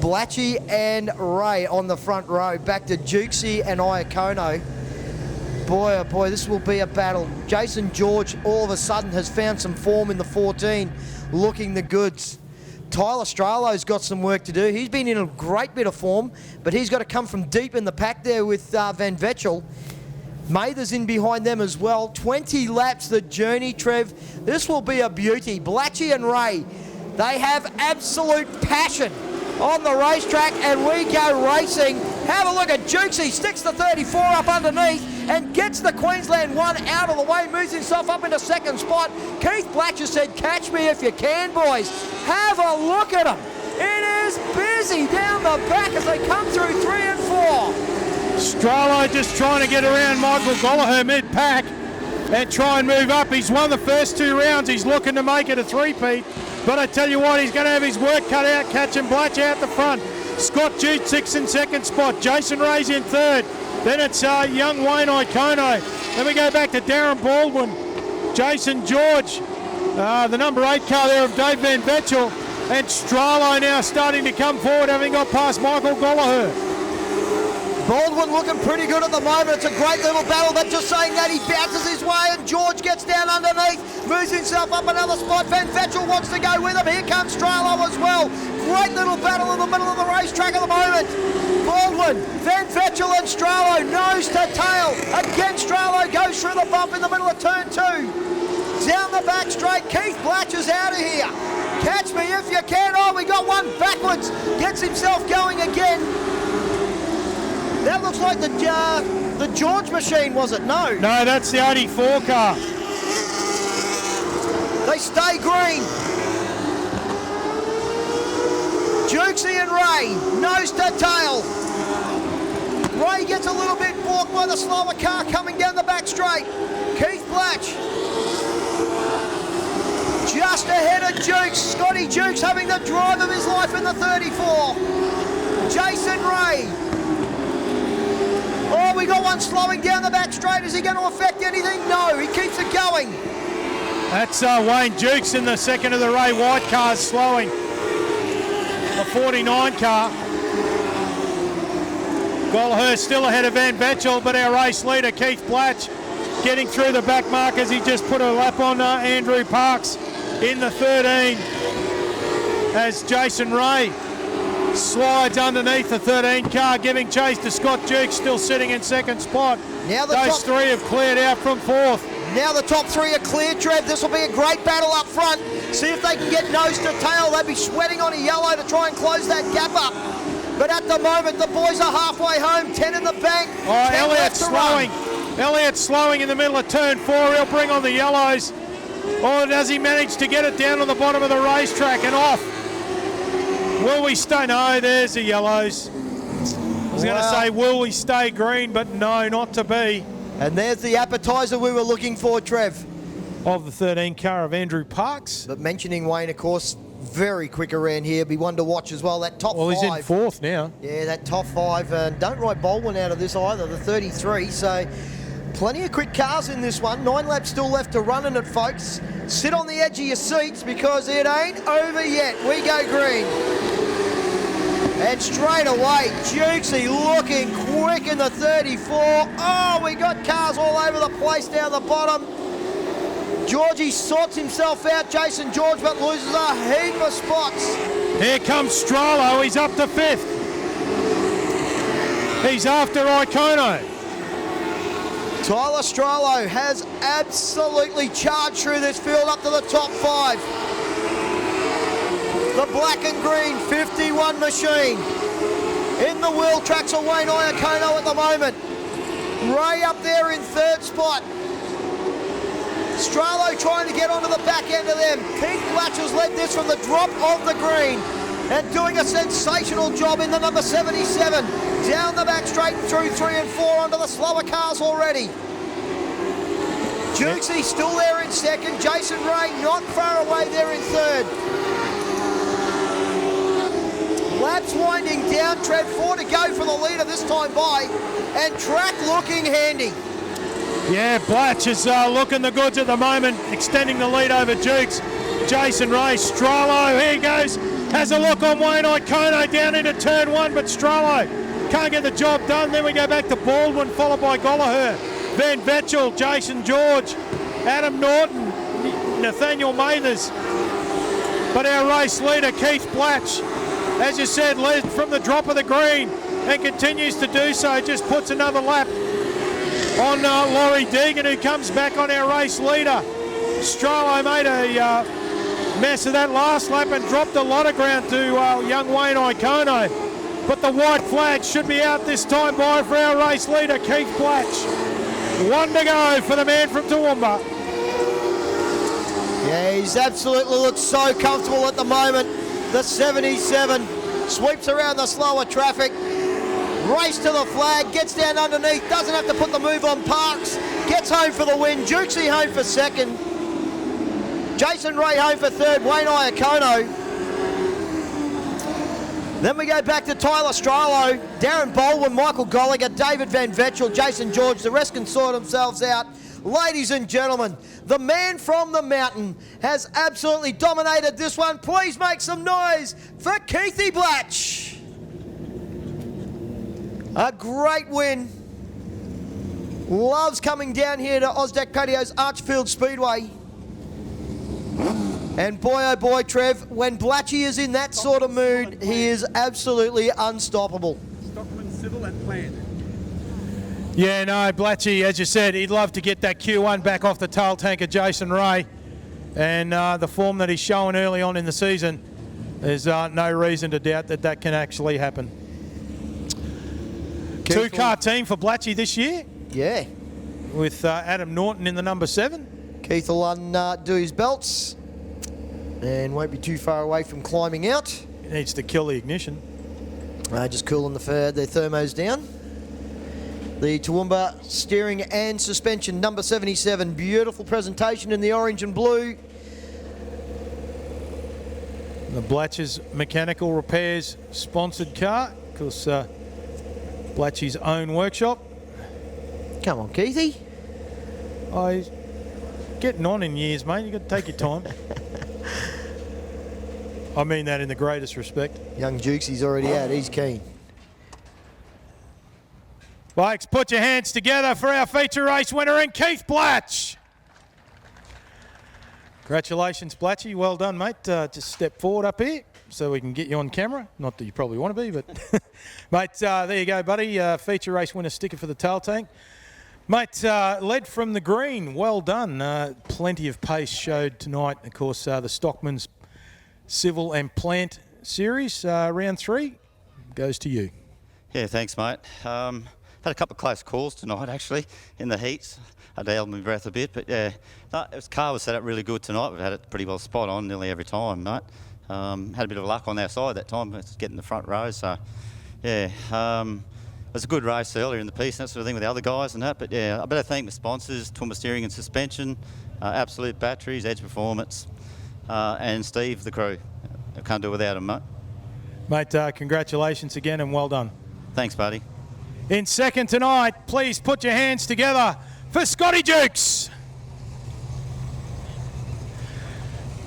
Blatchy and Ray on the front row. Back to Jukesy and Iacono. Boy, oh boy, this will be a battle. Jason George all of a sudden has found some form in the 14, looking the goods. Tyler Stralo's got some work to do. He's been in a great bit of form, but he's got to come from deep in the pack there with Van Vetchel. Mather's in behind them as well. 20 laps the journey, Trev. This will be a beauty. Blatchy and Ray, they have absolute passion on the racetrack, and we go racing. Have a look at Jukesy, sticks the 34 up underneath and gets the Queensland one out of the way, moves himself up into second spot. Keith Blatcher said, catch me if you can, boys. Have a look at him. It is busy down the back as they come through 3 and 4. Stralo just trying to get around Michael Gallagher mid-pack and try and move up. He's won the first 2 rounds. He's looking to make it a three-peat. But I tell you what, he's going to have his work cut out, catching Blatch out the front. Scott Jude 6 in second spot. Jason Ray's in third. Then it's young Wayne Iacono. Then we go back to Darren Baldwin. Jason George, the number 8 car there of Dave Van Vetchel. And Stralo now starting to come forward, having got past Michael Gallagher. Baldwin looking pretty good at the moment. It's a great little battle, but just saying that, he bounces his way and George gets down underneath, moves himself up another spot. Van Vetchel wants to go with him. Here comes Stralo as well. Great little battle in the middle of the racetrack at the moment. Baldwin, Van Vetchel and Stralo, nose to tail. Again, Stralo goes through the bump in the middle of turn 2. Down the back straight, Keith Blatcher's out of here. Catch me if you can. Oh, we got one backwards. Gets himself going again. That looks like the George machine, was it? No. No, that's the R04 car. They stay green. Jukesy and Ray, nose to tail. Ray gets a little bit balked by the slower car coming down the back straight. Keith Blatch just ahead of Jukes. Scotty Jukes having the drive of his life in the 34. Jason Ray. Oh, we got one slowing down the back straight. Is he going to affect anything? No, he keeps it going. That's Wayne Jukes in the second of the Ray White cars slowing. The 49 car. Gallagher still ahead of Van Vetchel, but our race leader, Keith Blatch, getting through the back markers. He just put a lap on Andrew Parks in the 13 as Jason Ray slides underneath the 13 car, giving chase to Scott Jukes, still sitting in second spot. Now those 3 have cleared out from 4th. Now the top 3 are cleared, Trev. This will be a great battle up front. See if they can get nose to tail. They'll be sweating on a yellow to try and close that gap up. But at the moment, the boys are halfway home, 10 in the bank. Oh, Elliott's slowing. Elliott's slowing in the middle of turn 4. He'll bring on the yellows. Or does he manage to get it down on the bottom of the racetrack and off? Will we stay? No, there's the yellows. I was going to say, will we stay green? But no, not to be. And there's the appetizer we were looking for, Trev. Of the 13 car of Andrew Parks. But mentioning Wayne, of course, very quick around here. Be one to watch as well. That top 5. Well, he's in 4th now. Yeah, that top 5. And don't write Baldwin out of this either, the 33. So plenty of quick cars in this one. 9 laps still left to run in it, folks. Sit on the edge of your seats because it ain't over yet. We go green. And straight away, Jukesy looking quick in the 34. Oh, we got cars all over the place down the bottom. Georgie sorts himself out, Jason George, but loses a heap of spots. Here comes Stralo. He's up to 5th. He's after Iacono. Tyler Stralo has absolutely charged through this field up to the top 5. The black and green 51 machine. In the wheel tracks of Wayne Iacono at the moment. Ray up there in 3rd spot. Stralo trying to get onto the back end of them. Keith Blatch has led this from the drop of the green and doing a sensational job in the number 77. Down the back straight through 3 and 4 onto the slower cars already. Jukesy still there in 2nd. Jason Ray not far away there in 3rd. Laps winding down, Trev, 4 to go for the leader this time by, and track looking handy. Yeah, Blatch is looking the goods at the moment, extending the lead over Jukes. Jason Ray, Strollo, here he goes. Has a look on Wayne Iacono down into turn 1, but Strollo can't get the job done. Then we go back to Baldwin, followed by Gollaher, Van Vetchel, Jason George, Adam Norton, Nathaniel Mathers. But our race leader, Keith Blatch, as you said, led from the drop of the green and continues to do so. Just puts another lap on Laurie Deegan, who comes back on our race leader. Strollo made a mess of that last lap and dropped a lot of ground to young Wayne Iacono. But the white flag should be out this time by for our race leader, Keith Blatch. 1 to go for the man from Toowoomba. Yeah, he's absolutely looks so comfortable at the moment. The 77 sweeps around the slower traffic. Race to the flag, gets down underneath, doesn't have to put the move on Parks, gets home for the win. Jukesy home for second. Jason Ray home for third, Wayne Iacono. Then we go back to Tyler Strollo, Darren Baldwin, Michael Gallagher, David Van Vetchel, Jason George. The rest can sort themselves out. Ladies and gentlemen, the man from the mountain has absolutely dominated this one. Please make some noise for Keithy Blatch. A great win. Loves coming down here to Ausdec Patios Archerfield Speedway. And boy, oh boy, Trev, when Blatchy is in that sort of mood, he is absolutely unstoppable. Stockmans, Civil and Plant. Yeah, no, Blatchy, as you said, he'd love to get that Q1 back off the tail tank of Jason Ray. And the form that he's shown early on in the season, there's no reason to doubt that that can actually happen. Two-car team for Blatchy this year. Yeah. With Adam Norton in the number 7. Keith will undo his belts and won't be too far away from climbing out. He needs to kill the ignition. Just cooling the thermos down. The Toowoomba steering and suspension, number 77. Beautiful presentation in the orange and blue. The Blatch's Mechanical Repairs sponsored car. Of course, Blatchy's own workshop. Come on, Keithy. He's getting on in years, mate. You've got to take your time. I mean that in the greatest respect. Young Jukesy's already out. He's keen. Blokes, put your hands together for our feature race winner in Keith Blatch. Congratulations, Blatchy. Well done, mate. Just step forward up here so we can get you on camera. Not that you probably want to be, but... Mate, there you go, buddy. Feature race winner sticker for the tail tank. Mate, led from the green. Well done. Plenty of pace showed tonight. Of course, the Stockmans Civil and Plant Series. Round 3 goes to you. Yeah, thanks, mate. Had a couple of close calls tonight, actually, in the heats. I held my breath a bit, but yeah, car was set up really good tonight. We've had it pretty well spot on nearly every time, mate. Had a bit of luck on our side that time, getting the front row, so yeah. It was a good race earlier in the piece and that sort of thing with the other guys and that, but yeah, I better thank my sponsors, Toowoomba Steering and Suspension, Absolute Batteries, Edge Performance, and Steve, the crew. I can't do it without them, mate. Mate, congratulations again and well done. Thanks, buddy. In second tonight, please put your hands together for Scotty Jukes.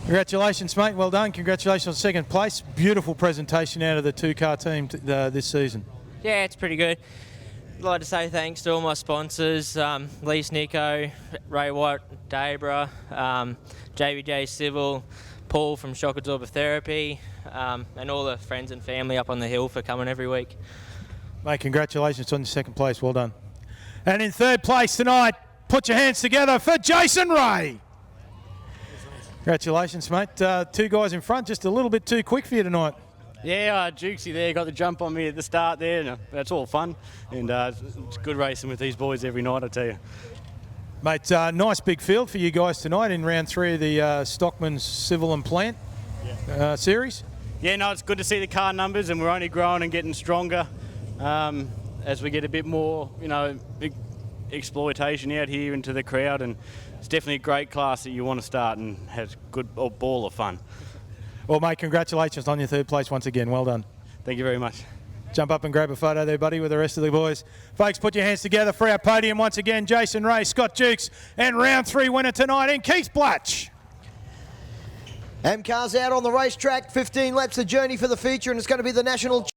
Congratulations, mate. Well done. Congratulations on second place. Beautiful presentation out of the two-car team this season. Yeah, it's pretty good. I'd like to say thanks to all my sponsors, Lease Nico, Ray Watt, Dabra, JBJ Civil, Paul from Shock Absorber Therapy, and all the friends and family up on the hill for coming every week. Mate, congratulations on your second place. Well done. And in third place tonight, put your hands together for Jason Ray. Congratulations, mate. Two guys in front, just a little bit too quick for you tonight. Yeah, Jukesy there got the jump on me at the start there. And, that's all fun. And it's good racing with these boys every night, I tell you. Mate, nice big field for you guys tonight in round 3 of the Stockmans Civil and Plant series. Yeah, no, it's good to see the car numbers, and we're only growing and getting stronger as we get a bit more, exploitation out here into the crowd. And it's definitely a great class that you want to start and has a good ball of fun. Well, mate, congratulations on your third place once again. Well done. Thank you very much. Jump up and grab a photo there, buddy, with the rest of the boys. Folks, put your hands together for our podium once again. Jason Ray, Scott Jukes, and round 3 winner tonight in Keith Blatch. Amcar's out on the racetrack, 15 laps the journey for the feature, and it's going to be the national